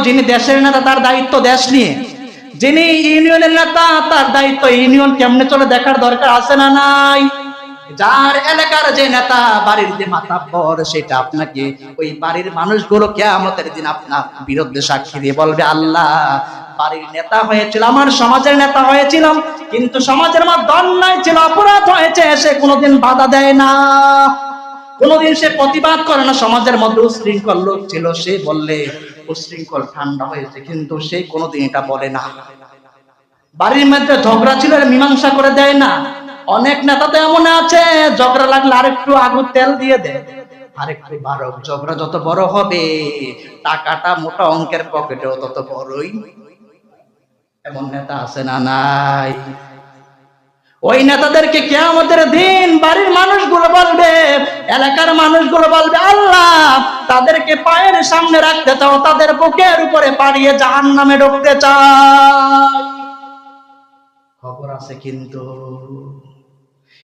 যিনি দেশের নেতা তার দায়িত্ব দেশ নিয়ে, যিনি ইউনিয়নের নেতা তার দায়িত্ব ইউনিয়ন কেমনে চলে দেখার দরকার আছে না নাই? যার এলাকার যে নেতা, বাড়ির যে মাতাব্বর, সেটা আপনাকে ওই বাড়ির মানুষগুলো কিয়ামতের দিন আপনার বিরুদ্ধে সাক্ষী দিয়ে বলবে, আল্লাহ বাড়ির নেতা হয়েছিল, আমার সমাজের নেতা হয়েছিলাম, কিন্তু সমাজের মধ্যে অন্যায় ছিল, অপরাধ হয়েছে, সে কোনোদিন বাধা দেয় না, কোনোদিন সে প্রতিবাদ করে না। সমাজের মধ্যে উশৃঙ্খল লোক ছিল, সে বললে উশৃঙ্খল ঠান্ডা হয়েছে, কিন্তু সে কোনোদিন এটা বলে না। বাড়ির মধ্যে ঝগড়া ছিল, মীমাংসা করে দেয় না। অনেক নেতা তো এমন আছে, ঝগড়া লাগলে আরেকটু আগুন তেল দিয়ে দেয়, আরেকটু বাড়ক, ঝগড়া যত বড় হবে টাকাটা মোটা অঙ্কের পকেটেও তত বড়ই। এমন নেতা আছে না নাই? ওই নেতাদেরকে কিয়ামতের দিন বাড়ির মানুষগুলো বলবে, এলাকার মানুষগুলো বলবে, আল্লাহ তাদেরকে পায়ের সামনে রাখতে চাও, তাদের বুকের উপরে পাড়িয়ে জাহান্নামে ঢুকতে চাও। খবর আছে কিন্তু।